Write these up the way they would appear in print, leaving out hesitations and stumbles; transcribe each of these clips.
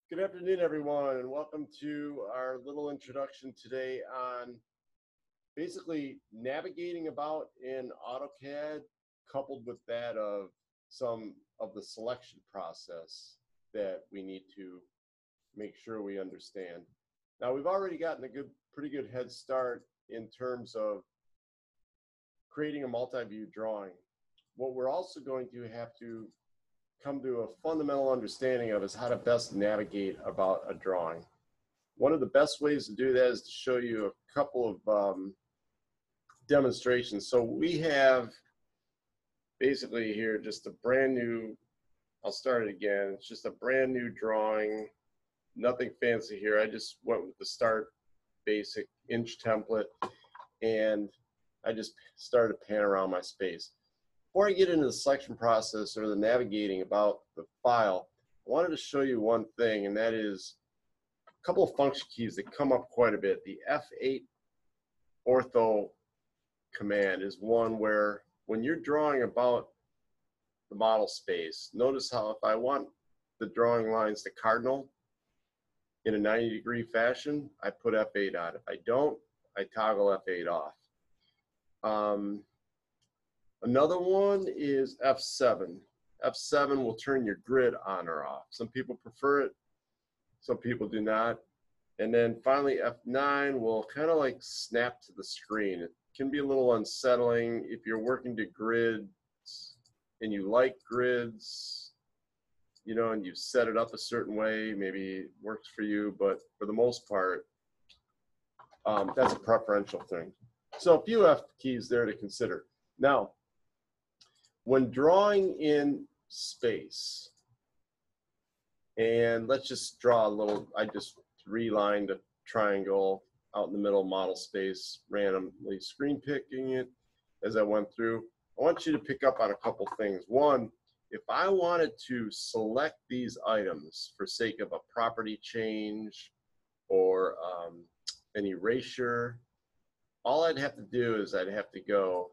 Good afternoon, everyone, and welcome to our little introduction today on basically navigating about in AutoCAD, coupled with that of some of the selection process that we need to make sure we understand. Now, we've already gotten a pretty good head start in terms of creating a multi-view drawing. What we're also going to have to come to a fundamental understanding of is how to best navigate about a drawing. One of the best ways to do that is to show you a couple of demonstrations. So we have basically here just a brand new, I'll start it again, it's just a brand new drawing, nothing fancy here. I just went with the start basic inch template and I just started to pan around my space. Before I get into the selection process or the navigating about the file, I wanted to show you one thing, and that is a couple of function keys that come up quite a bit. The F8 ortho command is one where when you're drawing about the model space, notice how if I want the drawing lines to cardinal in a 90-degree fashion, I put F8 on. If I don't, I toggle F8 off. Another one is F7. F7 will turn your grid on or off. Some people prefer it, some people do not. And then finally F9 will kind of like snap to the screen. It can be a little unsettling if you're working to grids and you like grids, you know, and you've set it up a certain way, maybe it works for you, but for the most part, that's a preferential thing. So a few F keys there to consider. Now, when drawing in space, and let's just draw a little, I just relined a triangle out in the middle of model space, randomly screen picking it as I went through. I want you to pick up on a couple things. One, if I wanted to select these items for sake of a property change or an erasure, all I'd have to do is I'd have to go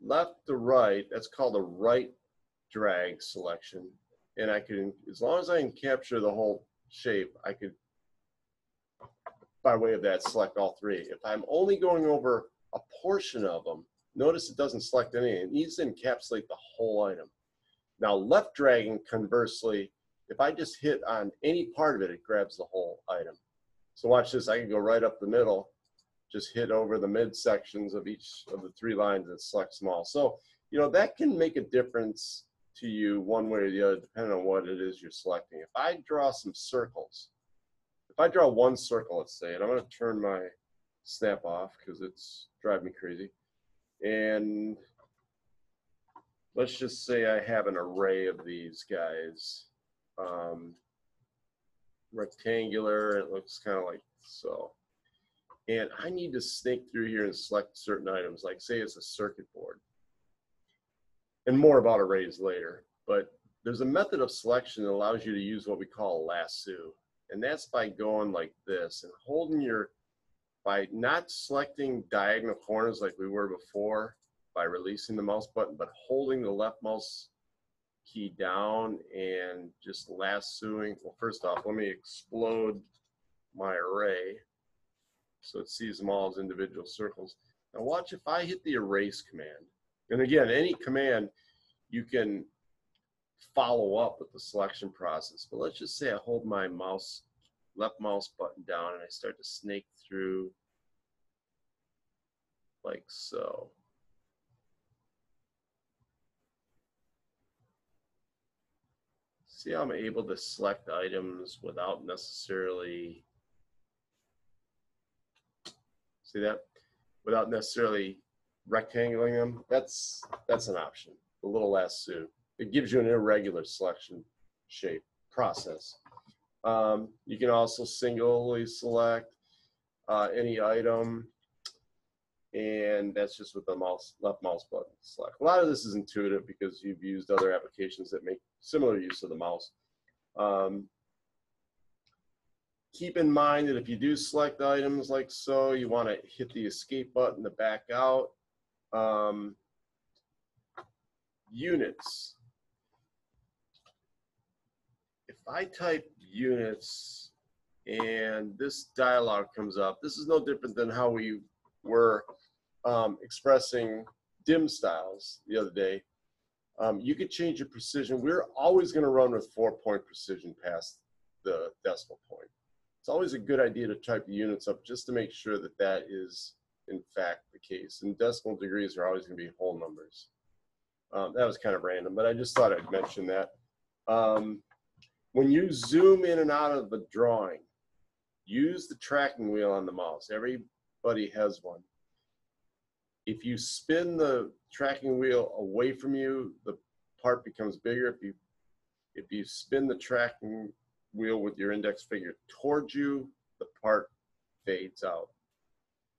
left to right. That's called a right drag selection. And I can, as long as I can capture the whole shape, I could, by way of that, select all three. If I'm only going over a portion of them, notice it doesn't select any. It needs to encapsulate the whole item. Now, left dragging, conversely, if I just hit on any part of it, it grabs the whole item. So watch this. I can go right up the middle, just hit over the midsections of each of the three lines and select them all. So, you know, that can make a difference to you one way or the other, depending on what it is you're selecting. If I draw some circles, if I draw one circle, let's say, and I'm going to turn my snap off because it's driving me crazy. And let's just say I have an array of these guys. Rectangular, it looks kind of like so. And I need to snake through here and select certain items, like say it's a circuit board. And more about arrays later. But there's a method of selection that allows you to use what we call a lasso. And that's by going like this and holding your, by not selecting diagonal corners like we were before, by releasing the mouse button, but holding the left mouse key down and just lassoing. Well, first off, let me explode my array so it sees them all as individual circles. Now watch if I hit the erase command. And again, any command you can follow up with the selection process. But let's just say I hold my mouse, left mouse button down and I start to snake through like so. See how I'm able to select items without necessarily, see that? Without necessarily rectangling them. That's an option, the little lasso. It gives you an irregular selection shape process. You can also singly select any item, and that's just with the mouse, left mouse button select. A lot of this is intuitive because you've used other applications that make similar use of the mouse. Keep in mind that if you do select items like so, you want to hit the escape button to back out. Units. I type units and this dialog comes up, this is no different than how we were expressing dim styles the other day. You could change your precision. We're always going to run with 4-point precision past the decimal point. It's always a good idea to type the units up just to make sure that that is in fact the case. And decimal degrees are always going to be whole numbers. That was kind of random, but I just thought I'd mention that. When you zoom in and out of the drawing, use the tracking wheel on the mouse. Everybody has one. If you spin the tracking wheel away from you, the part becomes bigger. If you spin the tracking wheel with your index finger towards you, the part fades out.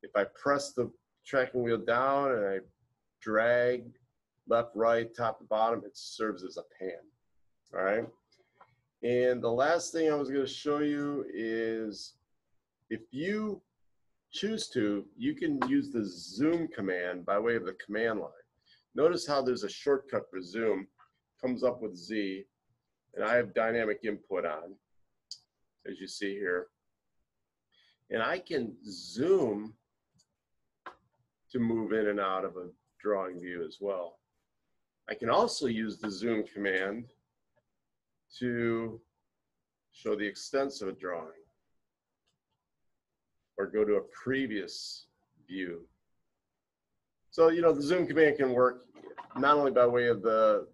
If I press the tracking wheel down and I drag left, right, top to bottom, it serves as a pan. All right. And the last thing I was going to show you is if you choose to, you can use the zoom command by way of the command line. Notice how there's a shortcut for zoom, comes up with Z, and I have dynamic input on, as you see here. And I can zoom to move in and out of a drawing view as well. I can also use the zoom command to show the extents of a drawing or go to a previous view. So, you know, the zoom command can work not only by way of the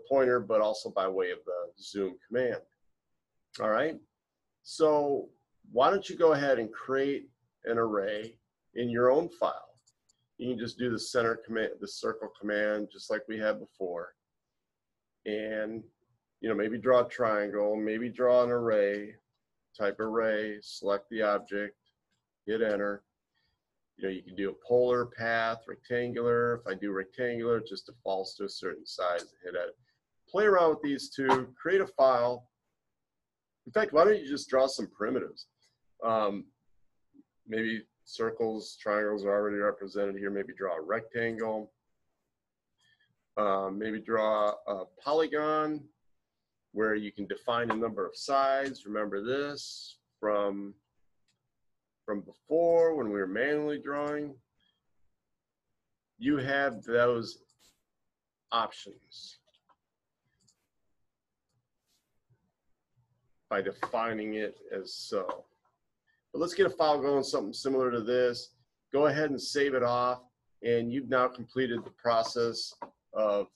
pointer, but also by way of the zoom command. All right. So why don't you go ahead and create an array in your own file? You can just do the center command, the circle command, just like we had before. And, you know, maybe draw a triangle, maybe draw an array, type array, select the object, hit enter. You know, you can do a polar, path, rectangular. If I do rectangular, it just defaults to a certain size, hit edit. Play around with these two, create a file. In fact, why don't you just draw some primitives? Maybe circles, triangles are already represented here. Maybe draw a rectangle. Maybe draw a polygon where you can define a number of sides. Remember this from before when we were manually drawing. You have those options by defining it as so. But let's get a file going, something similar to this. Go ahead and save it off, and you've now completed the process of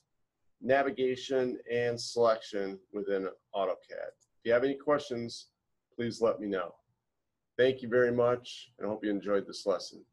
navigation and selection within AutoCAD. If you have any questions, please let me know. Thank you very much, and I hope you enjoyed this lesson.